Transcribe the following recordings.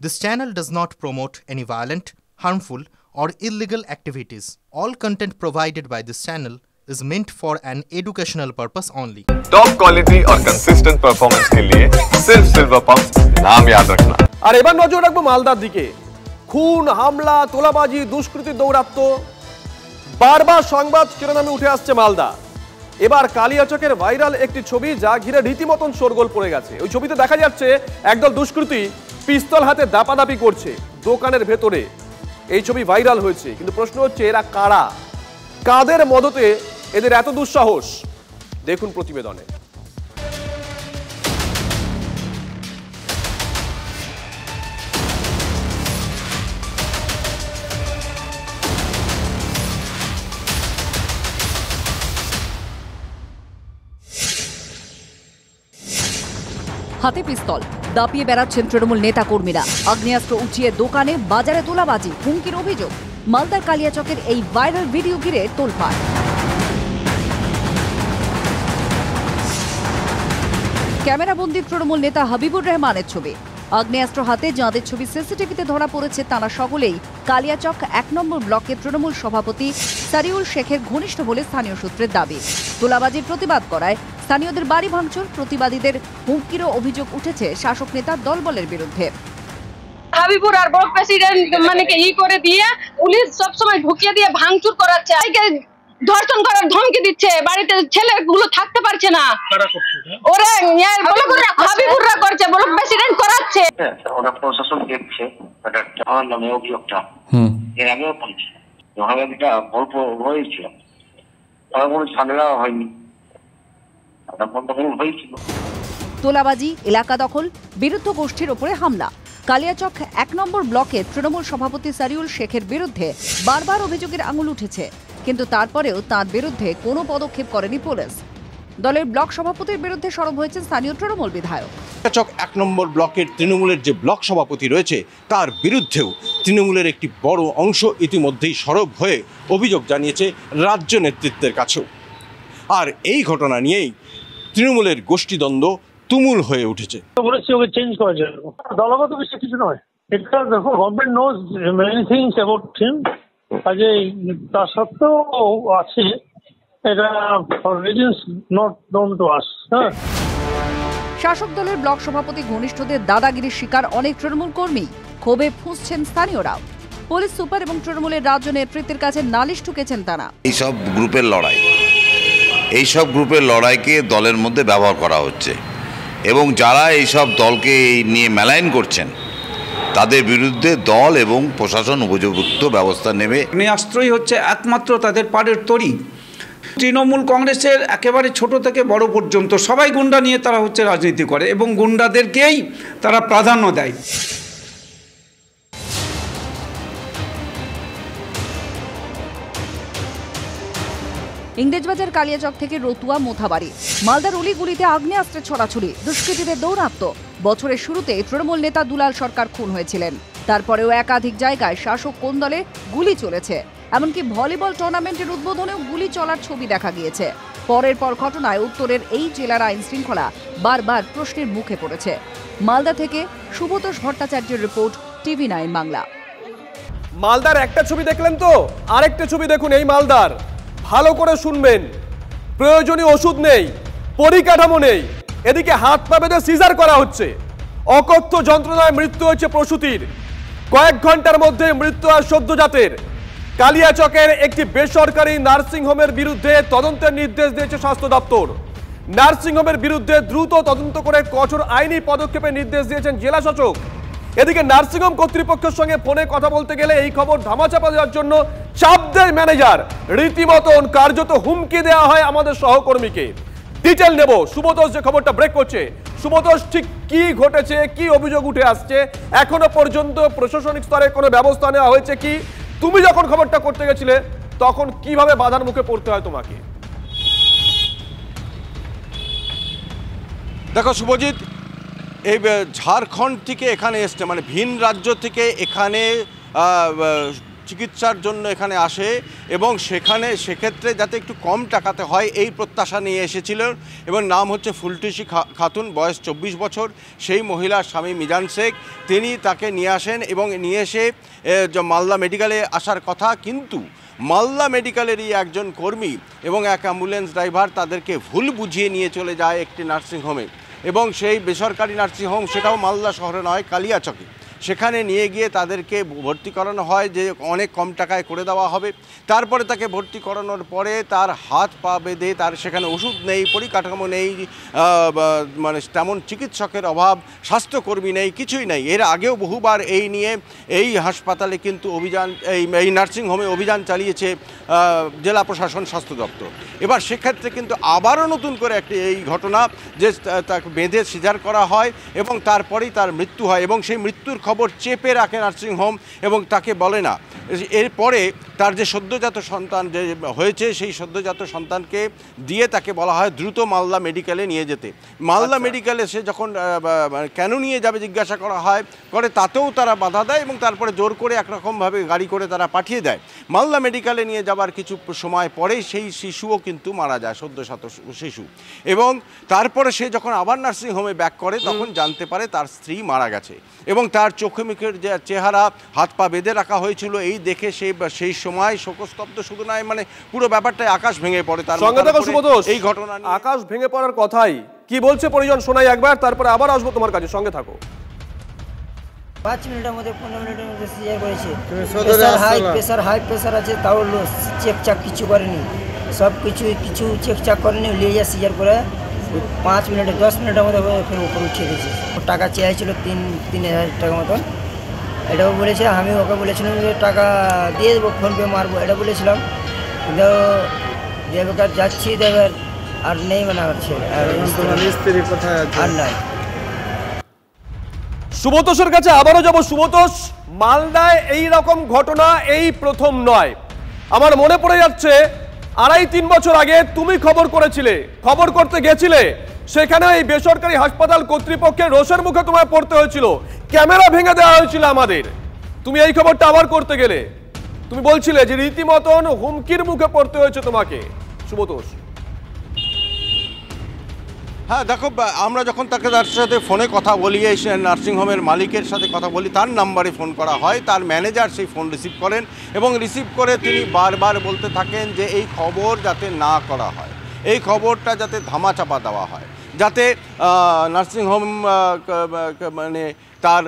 This channel does not promote any violent, harmful, or illegal activities. All content provided by this channel is meant for an educational purpose only. Top quality और consistent performance के लिए सिर्फ silver pumps नाम याद रखना। আর এবার নজর রাখবো মালদার দিকে। খুন, হামলা, তোলাবাজি, দুষ্কৃতির দৌরাত্ম্য বারবার সংবাদ শিরোনামে উঠে আসছে মালদা। এবার কালিয়াচকের ভাইরাল একটি ছবি যা ঘিরে রীতিমতন শোরগোল পড়ে গেছে। ওই ছবিতে দেখা যাচ্ছে একদল দুষ্কৃতী পিস্তল হাতে দাপাদাপি করছে দোকানের ভেতরে। এই ছবি ভাইরাল হয়েছে, কিন্তু প্রশ্ন হচ্ছে এরা কারা, কাদের মদতে এদের এত দুঃসাহস? দেখুন প্রতিবেদনে। হাতে পিস্তল, দাপিয়ে বেড়াচ্ছেন তৃণমূল নেতা কর্মীরা। আগ্নেয়াস্ত্র উঁচিয়ে দোকানে বাজারে তোলাবাজি, হুমকির অভিযোগ। মালদার কালিয়াচকের এই ভাইরাল ভিডিও ঘিরে তোলপাড়। ক্যামেরাবন্দি তৃণমূল নেতা হাবিবুর রহমানের ছবি। আগ্নেয়াস্ত্র হাতে যাঁদের ছবি সিসিটিভিতে ধরা পড়েছে তারা সকলেই কালিয়াচক ১ নম্বর ব্লকের তৃণমূল সভাপতি সারিউল শেখের ঘনিষ্ঠ বলে স্থানীয় সূত্রের দাবি। তোলাবাজির প্রতিবাদ করায় স্থানীয়দের বাড়ি ভাঙচুর, প্রতিবাদীদের হুমকিরও অভিযোগ উঠেছে শাসক নেতার দলবলের বিরুদ্ধে। হাবিবুর আর ব্লক প্রেসিডেন্ট মানে করে দিয়ে পুলিশ সবসময় ঢুকিয়ে দিয়ে ভাঙচুর করাচ্ছে, ধর্ষণ করার ধমকি দিচ্ছে, বাড়িতে ছেলেগুলো থাকতে পারছে না। ওরা হাবিবুররা করছে, ব্লক প্রেসিডেন্ট করাচ্ছে। ওরা প্রশাসন দেখছে, এটা আমার নামে অভিযোগটা এর আগেও পাচ্ছি। ওখানে একটা গল্প হয়েছিল, কোনো ঝামেলা হয়নি, তোলাবাজি, এলাকা দখল, বিরুদ্ধ গোষ্ঠীর ওপরে হামলা। কালিয়াচক ১ নম্বর ব্লকে তৃণমূল সভাপতি সারিউল শেখের বিরুদ্ধে বারবার অভিযোগের আঙুল উঠেছে, কিন্তু তারপরেও তার বিরুদ্ধে কোনো পদক্ষেপ করেনি পুলিশ। দলের ব্লক সভাপতির বিরুদ্ধে সরব হয়েছেন স্থানীয় তৃণমূল বিধায়ক। কালিয়াচক ১ নম্বর ব্লকের তৃণমূলের যে ব্লক সভাপতি রয়েছে তার বিরুদ্ধেও তৃণমূলের একটি বড় অংশ ইতিমধ্যেই সরব হয়ে অভিযোগ জানিয়েছে রাজ্য নেতৃত্বের কাছেও। আর এই ঘটনা নিয়েই তৃণমূলের গোষ্ঠীদ্বন্দ্ব তুমুল হয়ে উঠেছে। ওকে চেঞ্জ করা যায়, দলগত বিষয় কিছু নয়। এটা দেখো, government knows many things about him, কাজে তা সত্ত্বেও আছে, এটা for reasons not known to us. শাসক দলের ব্লক সভাপতি ঘনিষ্ঠদের দাদাগিরির শিকার অনেক তৃণমূল কর্মী, ক্ষোভে ফুঁসছেন স্থানীয়রাও। পুলিশ সুপার এবং তৃণমূলের রাজ্য নেতৃত্বের কাছে নালিশ ঠুকেছেন তারা। এইসব গ্রুপের লড়াইকে দলের মধ্যে ব্যবহার করা হচ্ছে এবং যারা এইসব দলকে নিয়ে মেলাইন করছেন তাদের বিরুদ্ধে দল এবং প্রশাসন উপযুক্ত ব্যবস্থা নেবে। আগ্নেয়াস্ত্রই হচ্ছে একমাত্র তাদের পাড়ের তরি। তৃণমূল কংগ্রেসের একেবারে ছোট থেকে বড় পর্যন্ত সবাই গুন্ডা নিয়ে তারা হচ্ছে রাজনীতি করে এবং গুন্ডাদেরকেই তারা প্রাধান্য দেয়। ইংরেজবাজার কালিয়াচক থেকে রতুয়া মোথাবাড়ি, মালদার অলিগুলিতে আগ্নেয়াস্ত্রের ছড়াছড়ি, দুষ্কৃতীদের দৌরাত্ম্য। বছরের শুরুতে তৃণমূল নেতা দুলাল সরকার খুন হয়েছিলেন, তারপরেও একাধিক জায়গায় শাসক কোন দলে গুলি চলেছে। এমনকি ভলিবল টুর্নামেন্টের উদ্বোধনেও গুলি চলার ছবি দেখা গিয়েছে। পরের পর ঘটনায় উত্তরের এই জেলার আইন শৃঙ্খলা বারবার প্রশ্নের মুখে পড়েছে। মালদা থেকে শুভতোষ ভট্টাচার্যের রিপোর্ট, TV9 বাংলা। মালদার একটা ছবি দেখলেন তো, আরেকটা ছবি দেখুন এই মালদার। ভালো করে শুনবেন, প্রয়োজনীয় ওষুধ নেই, পরিকাঠামো নেই, এদিকে হাত পা বেঁধে সিজার করা হচ্ছে। অকথ্য যন্ত্রণায় মৃত্যু হয়েছে প্রসূতির, কয়েক ঘন্টার মধ্যে মৃত্যু হয় সদ্যজাতের। কালিয়াচকের একটি বেসরকারি নার্সিংহোমের বিরুদ্ধে তদন্তের নির্দেশ দিয়েছে স্বাস্থ্য দপ্তর। নার্সিংহোমের বিরুদ্ধে দ্রুত তদন্ত করে কঠোর আইনি পদক্ষেপের নির্দেশ দিয়েছেন জেলা শাসক। এদিকে নার্সিংহোম কর্তৃপক্ষের সঙ্গে ফোনে কথা বলতে গেলে এই খবর ধামাচাপা দেওয়ার জন্য চাপ দেয় ম্যানেজার। রীতিমতন কার্যত হুমকি দেওয়া হয় আমাদের সহকর্মীকে। ডিটেল নেব, সুবতোষ যে খবরটা ব্রেক করছে। সুবতোষ, ঠিক কি ঘটেছে, কি অভিযোগ উঠে আসছে, এখনো পর্যন্ত প্রশাসনিক স্তরে কোনো ব্যবস্থা নেওয়া হয়েছে কি? তুমি যখন খবরটা করতে গেছিলে তখন কিভাবে বাধার মুখে পড়তে হয় তোমাকে? দেখো শুভজিৎ, এই ঝাড়খণ্ড থেকে এখানে এসছে, মানে ভিন রাজ্য থেকে এখানে চিকিৎসার জন্য এখানে আসে এবং সেক্ষেত্রে যাতে একটু কম টাকাতে হয় এই প্রত্যাশা নিয়ে এসেছিল এবং নাম হচ্ছে ফুলটুসি খাতুন, বয়স 24 বছর। সেই মহিলার স্বামী মিজান শেখ, তিনি তাকে নিয়ে আসেন এবং নিয়ে এসে মালদা মেডিকেলে আসার কথা, কিন্তু মালদা মেডিকেলেরই একজন কর্মী এবং এক অ্যাম্বুলেন্স ড্রাইভার তাদেরকে ভুল বুঝিয়ে নিয়ে চলে যায় একটি নার্সিংহোমে, এবং সেই বেসরকারি নার্সিংহোম সেটাও মালদা শহরে নয়, কালিয়াচকে। সেখানে নিয়ে গিয়ে তাদেরকে ভর্তি করানো হয় যে অনেক কম টাকায় করে দেওয়া হবে। তারপরে তাকে ভর্তি করানোর পরে তার হাত পা বেঁধে, তার সেখানে ওষুধ নেই, পরিকাঠামো নেই, মানে তেমন চিকিৎসকের অভাব, স্বাস্থ্যকর্মী নেই, কিছুই নেই। এর আগেও বহুবার এই নিয়ে এই হাসপাতালে কিন্তু অভিযান, এই নার্সিংহোমে অভিযান চালিয়েছে জেলা প্রশাসন, স্বাস্থ্য দপ্তর। এবার সেক্ষেত্রে কিন্তু আবারও নতুন করে একটি এই ঘটনা যে তাকে বেঁধে সিজার করা হয় এবং তারপরেই তার মৃত্যু হয়, এবং সেই মৃত্যুর খবর চেপে রাখে নার্সিংহোম এবং তাকে বলে না। এরপরে তার যে সদ্যজাত সন্তান যে হয়েছে, সেই সদ্যজাত সন্তানকে দিয়ে তাকে বলা হয় দ্রুত মালদা মেডিকেলে নিয়ে যেতে। মালদা মেডিকেলে সে যখন কেন নিয়ে যাবে জিজ্ঞাসা করা হয়, তাতেও তারা বাধা দেয় এবং তারপরে জোর করে একরকমভাবে গাড়ি করে তারা পাঠিয়ে দেয়। মালদা মেডিকেলে নিয়ে যাবার কিছু সময় পরেই সেই শিশুও কিন্তু মারা যায়, সদ্যজাত শিশু। এবং তারপরে সে যখন আবার নার্সিংহোমে ব্যাক করে তখন জানতে পারে তার স্ত্রী মারা গেছে, এবং তার চোখে মুখের যে চেহারা, হাত পা বেঁধে রাখা হয়েছিল, এই দেখে সেই সময় শোকস্তব্ধ শুধু নয়, মানে পুরো ব্যাপারটাই আকাশ ভেঙে পড়ে। তার এই ঘটনা আকাশ ভেঙে পড়ার কথাই কি বলছে পরিজন শোনাই একবার, তারপরে আবার আসবো তোমার কাছে, সঙ্গে থাকো। 5 মিনিটের মধ্যে 15 মিনিটের মধ্যে সিজার করেছে। প্রেসার হাই প্রেসার আছে, তাও চেক চাক কিছু করেনি, সব কিছু চেক চাক করেনি, নিয়ে যা সিজার করে 5 মিনিটে 10 মিনিটের মধ্যে ফের উপরে উঠিয়ে দিয়েছে। টাকা চেয়েছিল 3,000 টাকা মতন, এটাও বলেছে। আমি ওকে বলেছিলাম যে টাকা দিয়ে দেবো, ফোনপে মারবো, এটা বলেছিলাম। কিন্তু দেবকার যাচ্ছি, দেবের আর নেই, মানে আর নাই। সুব্রতোষের কাছে আবারও যাব। সুব্রতোষ, মালদায় এই রকম ঘটনা এই প্রথম নয়। আমার মনে পড়ে যাচ্ছে 2.5-3 বছর আগে তুমি খবর করতে গেছিলে, সেখানে এই বেসরকারি হাসপাতাল কর্তৃপক্ষের রোষের মুখে তোমায় পড়তে হয়েছিল, ক্যামেরা ভেঙে দেওয়া হয়েছিল আমাদের। তুমি এই খবরটা আবার করতে গেলে তুমি বলছিলে যে রীতিমতন হুমকির মুখে পড়তে হয়েছে তোমাকে। সুব্রতোষ, হ্যাঁ দেখো, আমরা যখন তার সাথে ফোনে কথা বলি, এই নার্সিংহোমের মালিকের সাথে কথা বলি, তার নাম্বারে ফোন করা হয়, তার ম্যানেজার সেই ফোন রিসিভ করেন এবং রিসিভ করে তিনি বারবার বলতে থাকেন যে এই খবর যাতে না করা হয়, এই খবরটা যাতে ধামাচাপা দেওয়া হয়, যাতে নার্সিংহোম মানে তার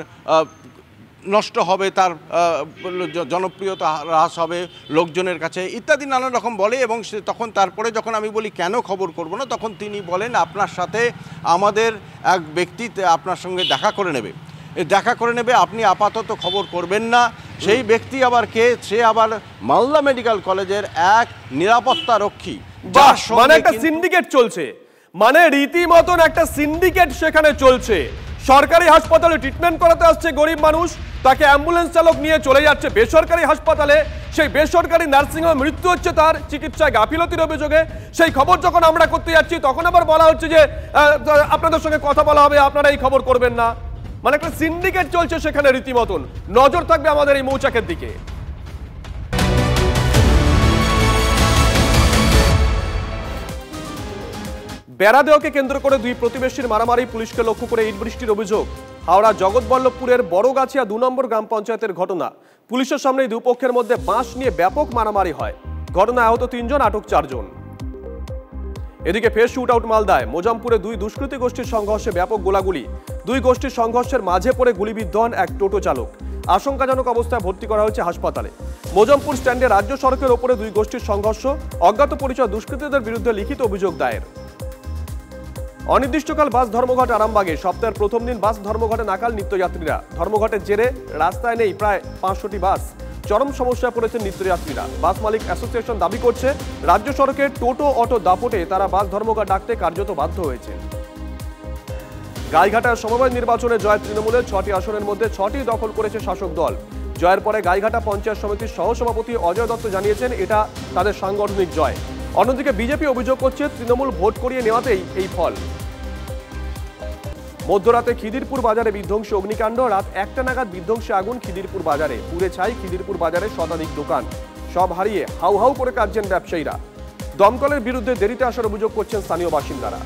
নষ্ট হবে, তার জনপ্রিয়তা হ্রাস হবে লোকজনের কাছে ইত্যাদি নানা রকম বলে। এবং তখন তারপরে যখন আমি বলি কেন খবর করব না, তখন তিনি বলেন আপনার সাথে আমাদের এক ব্যক্তি আপনার সঙ্গে দেখা করে নেবে, আপনি আপাতত খবর করবেন না। সেই ব্যক্তি আবার কে? সে আবার মালদা মেডিকেল কলেজের এক নিরাপত্তা রক্ষী, মানে একটা সিন্ডিকেট চলছে, মানে রীতিমতন একটা সিন্ডিকেট সেখানে চলছে। সরকারি হাসপাতালে ট্রিটমেন্ট করাতে আসছে গরিব মানুষ, তাকে অ্যাম্বুলেন্স চালক নিয়ে চলে যাচ্ছে বেসরকারি হাসপাতালে, সেই বেসরকারি নার্সিংহোমে মৃত্যু হচ্ছে তার চিকিৎসায় গাফিলতির অভিযোগে। সেই খবর যখন আমরা করতে যাচ্ছি তখন আবার বলা হচ্ছে যে আপনাদের সঙ্গে কথা বলা হবে, আপনারা এই খবর করবেন না। মানে একটা সিন্ডিকেট চলছে সেখানে রীতিমতন। নজর থাকবে আমাদের এই মৌচাকের দিকে। বেড়া দেওয়াকে কেন্দ্র করে 2 প্রতিবেশীর মারামারি, পুলিশকে লক্ষ্য করে ইট বৃষ্টির অভিযোগ। হাওড়া জগৎবল্লভপুরের বড়গাছিয়া 2 নম্বর গ্রাম পঞ্চায়েতের ঘটনা। পুলিশের সামনে দুপক্ষের মধ্যে বাঁশ নিয়ে ব্যাপক মারামারি হয়। ঘটনায় আহত 3 জন, আটক 4 জন। এদিকে ফের শুট আউট মালদায়। মোজামপুরে 2 দুষ্কৃতী গোষ্ঠীর সংঘর্ষে ব্যাপক গোলাগুলি। 2 গোষ্ঠীর সংঘর্ষের মাঝে পড়ে গুলিবিদ্ধ হন এক টোটো চালক। আশঙ্কাজনক অবস্থায় ভর্তি করা হয়েছে হাসপাতালে। মোজামপুর স্ট্যান্ডে রাজ্য সড়কের ওপরে 2 গোষ্ঠীর সংঘর্ষ, অজ্ঞাত পরিচয় দুষ্কৃতীদের বিরুদ্ধে লিখিত অভিযোগ দায়ের। অনির্দিষ্টকাল বাস ধর্মঘট আরামবাগে। সপ্তাহের প্রথম দিন বাস ধর্মঘটে নাকাল নিত্যযাত্রীরা। ধর্মঘটের জেরে রাস্তায় নেই প্রায় 500টি বাস। চরম সমস্যায় পড়েছেন নিত্যযাত্রীরা। বাস মালিক অ্যাসোসিয়েশন দাবি করছে রাজ্য সড়কে টোটো অটো দাপটে তারা বাস ধর্মঘট ডাকতে কার্যত বাধ্য হয়েছে। গাইঘাটার সমবায় নির্বাচনে জয় তৃণমূলের 6টি আসনের মধ্যে 6টি দখল করেছে শাসক দল। জয়ের পরে গাইঘাটা পঞ্চায়েত সমিতির সহসভাপতি অজয় দত্ত জানিয়েছেন এটা তাদের সাংগঠনিক জয়। অন্যদিকে বিজেপি অভিযোগ করছে তৃণমূল ভোট করিয়ে নেওয়াতেই এই ফল। মধ্যরাতে খিদিরপুর বাজারে বিধ্বংসী অগ্নিকাণ্ড। রাত 1টা নাগাদ বিধ্বংসী আগুন খিদিরপুর বাজারে। পুড়ে ছাই খিদিরপুর বাজারে শতাধিক দোকান। সব হারিয়ে হাউ হাউ করে কাঁদছেন ব্যবসায়ীরা। দমকলের বিরুদ্ধে দেরিতে আসার অভিযোগ করছেন স্থানীয় বাসিন্দারা।